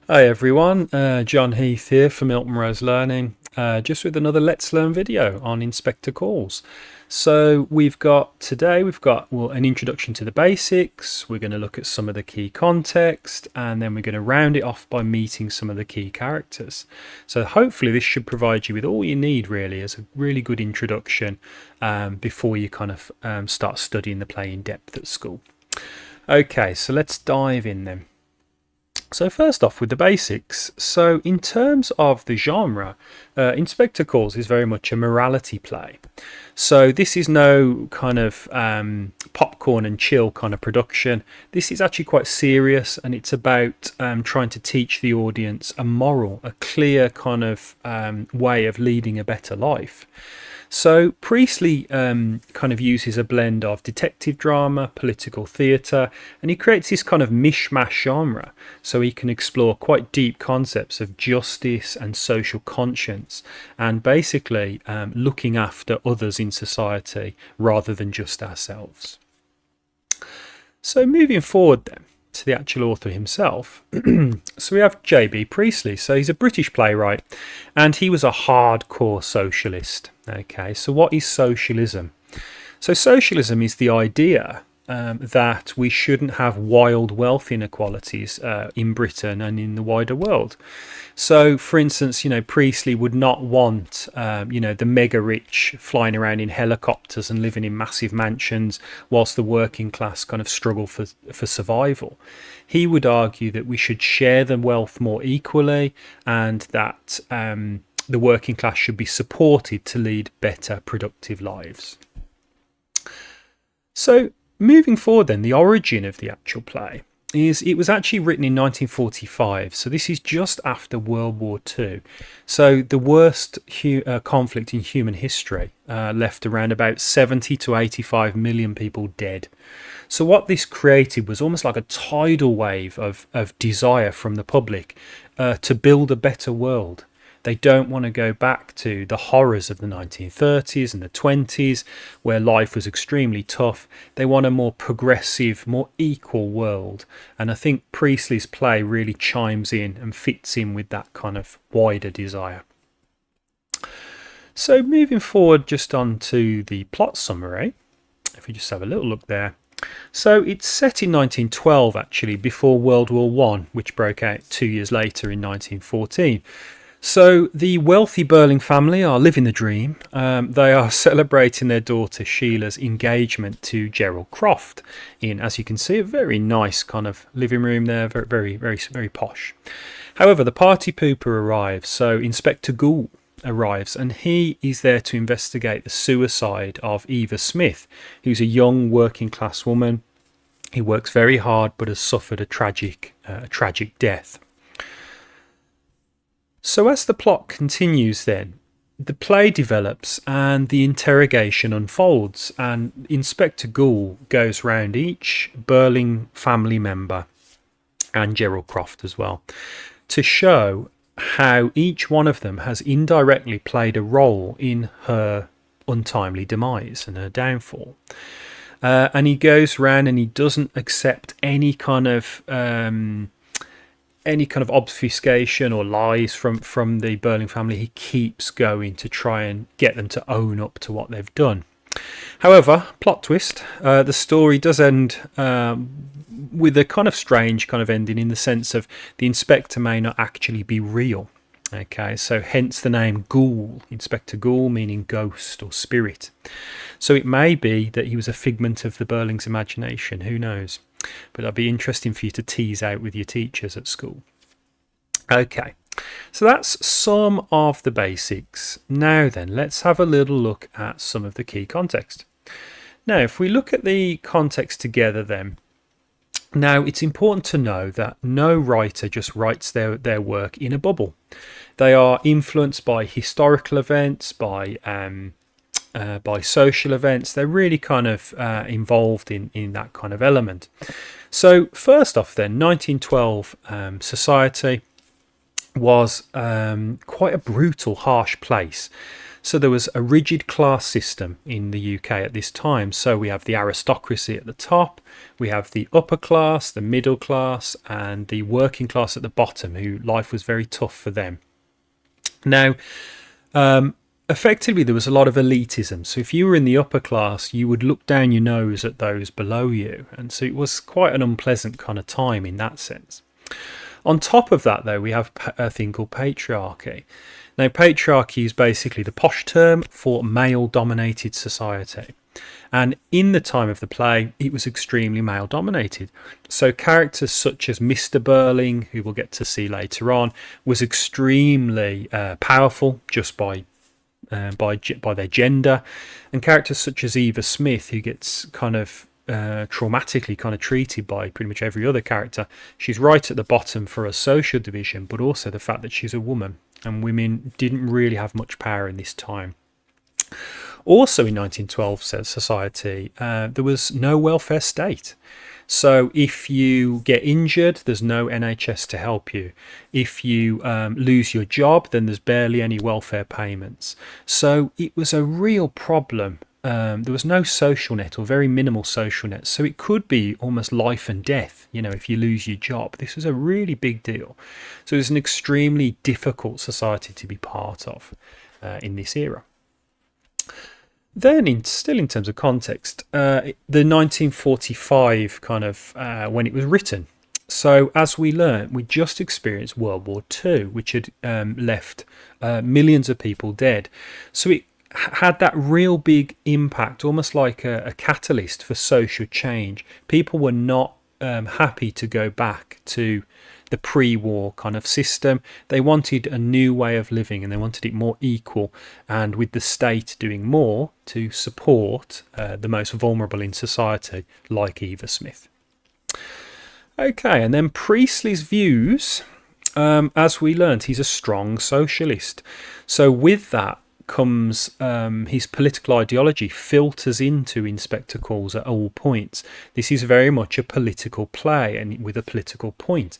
Hi everyone, John Heath here for MiltonRose Learning, just with another Let's Learn video on Inspector Calls. So we've got an introduction to the basics. We're going to look at some of the key context, and then we're going to round it off by meeting some of the key characters. So hopefully this should provide you with all you need really as a really good introduction before you start studying the play in depth at school. Okay, so let's dive in then. So first off with the basics. So in terms of the genre, Inspector Calls is very much a morality play. So this is no kind of popcorn and chill kind of production. This is actually quite serious, and it's about trying to teach the audience a moral, a clear kind of way of leading a better life. So Priestley kind of uses a blend of detective drama, political theatre, and he creates this kind of mishmash genre so he can explore quite deep concepts of justice and social conscience, and basically looking after others in society rather than just ourselves. So moving forward then to the actual author himself. So we have J.B. Priestley. So he's a British playwright, and he was a hardcore socialist. Okay, so what is socialism? So socialism is the idea that we shouldn't have wild wealth inequalities in Britain and in the wider world. So, for instance, Priestley would not want, the mega rich flying around in helicopters and living in massive mansions whilst the working class kind of struggle for survival. He would argue that we should share the wealth more equally, and that the working class should be supported to lead better, productive lives. So, moving forward then, the origin of the actual play is it was actually written in 1945, so this is just after World War II. So the worst conflict in human history left around about 70 to 85 million people dead. So what this created was almost like a tidal wave of desire from the public to build a better world. They don't want to go back to the horrors of the 1930s and the 20s, where life was extremely tough. They want a more progressive, more equal world. And I think Priestley's play really chimes in and fits in with that kind of wider desire. So moving forward just on to the plot summary, if we just have a little look there. So it's set in 1912, actually, before World War I, which broke out 2 years later in 1914. So the wealthy Birling family are living the dream. They are celebrating their daughter Sheila's engagement to Gerald Croft in, as you can see, a very nice kind of living room there, very, very, very posh. However, the party pooper arrives, so Inspector Goole arrives, and he is there to investigate the suicide of Eva Smith, who's a young working class woman. He works very hard but has suffered a tragic death. So as the plot continues then, the play develops and the interrogation unfolds, and Inspector Goole goes round each Birling family member and Gerald Croft as well to show how each one of them has indirectly played a role in her untimely demise and her downfall. And he goes around and he doesn't accept any kind of obfuscation or lies from the Birling family. He keeps going to try and get them to own up to what they've done. However, plot twist, the story does end with a kind of strange kind of ending, in the sense of the inspector may not actually be real. Okay, so hence the name Goole, Inspector Goole, meaning ghost or spirit. So it may be that he was a figment of the Birling's imagination, who knows? But that'd be interesting for you to tease out with your teachers at school. Okay, so that's some of the basics. Now then, let's have a little look at some of the key context. Now, if we look at the context together then, now it's important to know that no writer just writes their work in a bubble. They are influenced by historical events, by social events. They're really kind of involved in that kind of element. So first off then, 1912 society was quite a brutal, harsh place. So there was a rigid class system in the UK at this time. So we have the aristocracy at the top, we have the upper class, the middle class, and the working class at the bottom, who life was very tough for them. Now, effectively, there was a lot of elitism. So if you were in the upper class, you would look down your nose at those below you. And so it was quite an unpleasant kind of time in that sense. On top of that, though, we have a thing called patriarchy. Now, patriarchy is basically the posh term for male-dominated society. And in the time of the play, it was extremely male-dominated. So characters such as Mr. Birling, who we'll get to see later on, was extremely powerful just by their gender. And characters such as Eva Smith, who gets kind of traumatically kind of treated by pretty much every other character. She's right at the bottom for a social division, but also the fact that she's a woman, and women didn't really have much power in this time. Also in 1912 society, there was no welfare state. So if you get injured, there's no NHS to help you. If you lose your job, then there's barely any welfare payments. So it was a real problem. There was no social net, or very minimal social net. So it could be almost life and death, if you lose your job. This was a really big deal. So it was an extremely difficult society to be part of in this era. Then, still in terms of context, the 1945 kind of when it was written. So as we learned, we just experienced World War II, which had left millions of people dead. So it had that real big impact, almost like a catalyst for social change. People were not happy to go back to the pre-war kind of system. They wanted a new way of living, and they wanted it more equal, and with the state doing more to support the most vulnerable in society, like Eva Smith. Okay, and then Priestley's views, as we learned, he's a strong socialist. So with that comes his political ideology filters into Inspector Goole at all points. This is very much a political play, and with a political point.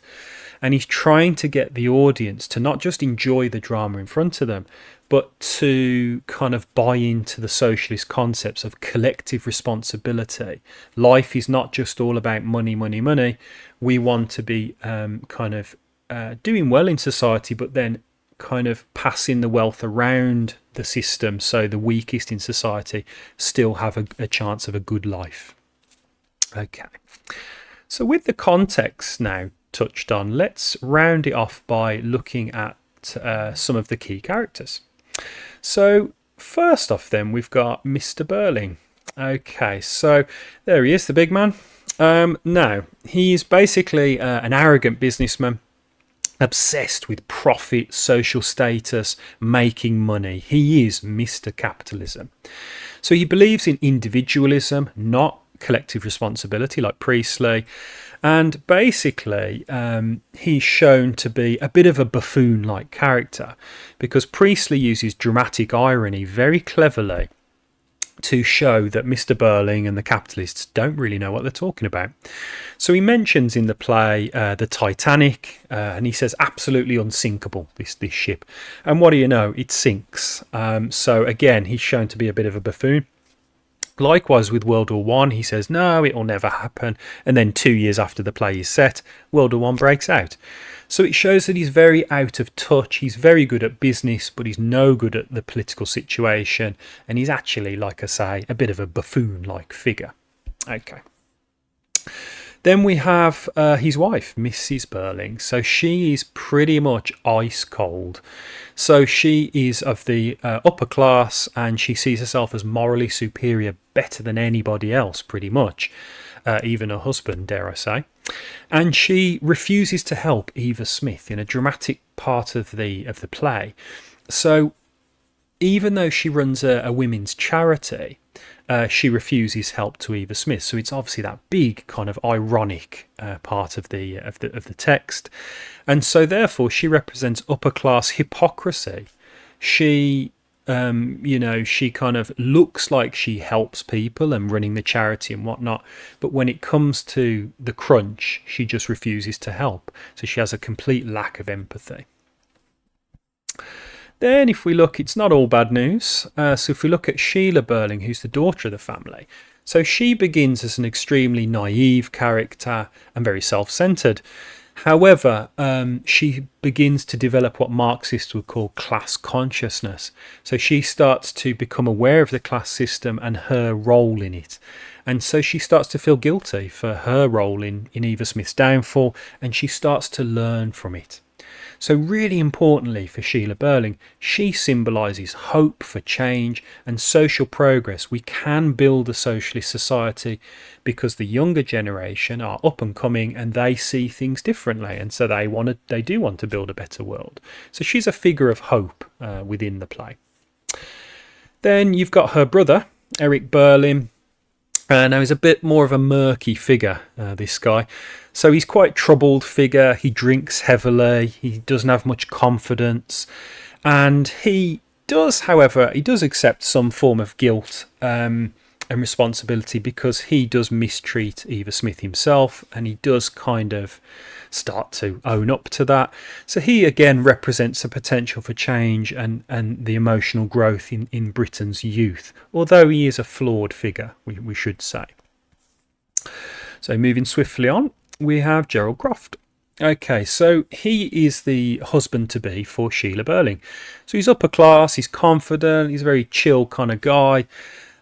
And he's trying to get the audience to not just enjoy the drama in front of them, but to kind of buy into the socialist concepts of collective responsibility. Life is not just all about money, money, money. We want to be doing well in society, but then kind of passing the wealth around the system so the weakest in society still have a chance of a good life. Okay, so with the context now touched on, let's round it off by looking at some of the key characters. So first off then, we've got Mr. Birling. Okay, so there he is, the big man. Now, he's basically an arrogant businessman, obsessed with profit, social status, making money. He is Mr. Capitalism. So he believes in individualism, not collective responsibility like Priestley. And basically, he's shown to be a bit of a buffoon-like character, because Priestley uses dramatic irony very cleverly to show that Mr. Birling and the capitalists don't really know what they're talking about. So he mentions in the play the Titanic, and he says absolutely unsinkable, this ship. And what do you know? It sinks. So again, he's shown to be a bit of a buffoon. Likewise with World War One, he says, no, it will never happen. And then 2 years after the play is set, World War One breaks out. So it shows that he's very out of touch. He's very good at business, but he's no good at the political situation. And he's actually, like I say, a bit of a buffoon-like figure. Okay. Then we have his wife, Mrs. Birling. So she is pretty much ice cold. So she is of the upper class, and she sees herself as morally superior, better than anybody else, pretty much. Even her husband, dare I say. And she refuses to help Eva Smith in a dramatic part of the play. So even though she runs a women's charity, she refuses help to Eva Smith. So it's obviously that big kind of ironic part of the text, and so therefore she represents upper class hypocrisy. She she kind of looks like she helps people and running the charity and whatnot, but when it comes to the crunch, she just refuses to help. So she has a complete lack of empathy. Then if we look, it's not all bad news. So if we look at Sheila Birling, who's the daughter of the family, so she begins as an extremely naive character and very self-centered. However, she begins to develop what Marxists would call class consciousness. So she starts to become aware of the class system and her role in it. And so she starts to feel guilty for her role in Eva Smith's downfall, and she starts to learn from it. So really importantly for Sheila Birling, she symbolises hope for change and social progress. We can build a socialist society because the younger generation are up and coming and they see things differently, and so they do want to build a better world. So she's a figure of hope within the play. Then you've got her brother, Eric Birling. Now he's a bit more of a murky figure, this guy. So he's quite a troubled figure. He drinks heavily. He doesn't have much confidence. And he does, however, accept some form of guilt and responsibility because he does mistreat Eva Smith himself, and he does kind of start to own up to that. So he again represents a potential for change and the emotional growth in Britain's youth, although he is a flawed figure, we should say. So moving swiftly on, we have Gerald Croft. Okay, so he is the husband-to-be for Sheila Birling. So he's upper class, he's confident, he's a very chill kind of guy,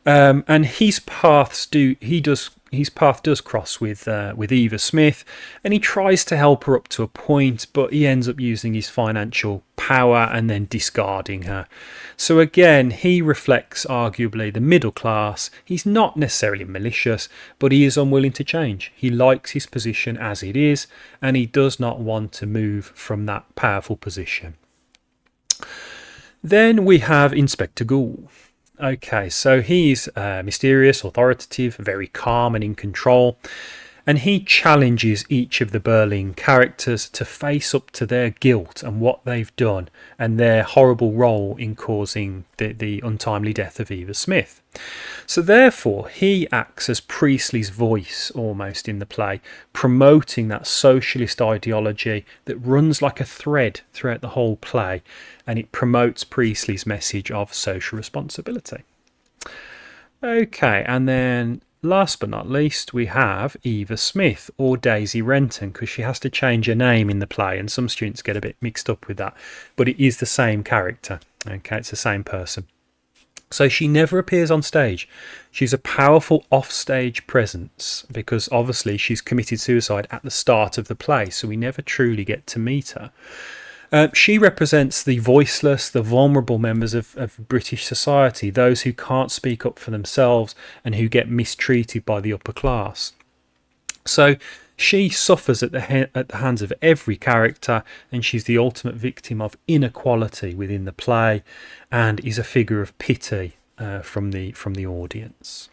and his path does cross with Eva Smith, and he tries to help her up to a point, but he ends up using his financial power and then discarding her. So again, he reflects arguably the middle class. He's not necessarily malicious, but he is unwilling to change. He likes his position as it is, and he does not want to move from that powerful position. Then we have Inspector Goole. Okay, so he's mysterious, authoritative, very calm and in control, and he challenges each of the Birling characters to face up to their guilt and what they've done and their horrible role in causing the untimely death of Eva Smith. So therefore he acts as Priestley's voice almost in the play, promoting that socialist ideology that runs like a thread throughout the whole play, and it promotes Priestley's message of social responsibility. Okay, and then last but not least, we have Eva Smith, or Daisy Renton, because she has to change her name in the play, and some students get a bit mixed up with that, but it is the same character. Okay, it's the same person. So she never appears on stage. She's a powerful offstage presence because obviously she's committed suicide at the start of the play, so we never truly get to meet her. She represents the voiceless, the vulnerable members of British society, those who can't speak up for themselves and who get mistreated by the upper class. So she suffers at the hands of every character, and she's the ultimate victim of inequality within the play, and is a figure of pity from the audience.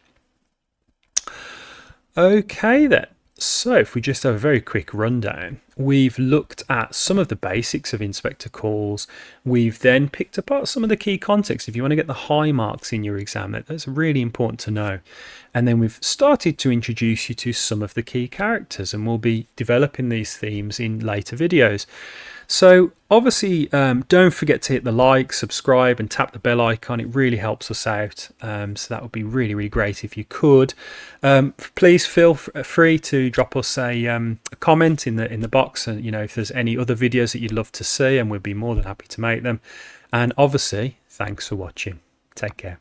Okay then. So if we just have a very quick rundown, we've looked at some of the basics of Inspector Calls. We've then picked apart some of the key context. If you want to get the high marks in your exam, that's really important to know. And then we've started to introduce you to some of the key characters, and we'll be developing these themes in later videos. So obviously don't forget to hit the like, subscribe and tap the bell icon. It really helps us out, so that would be really great if you could. Please feel free to drop us a comment in the box, and if there's any other videos that you'd love to see, and we'd be more than happy to make them. And obviously thanks for watching. Take care.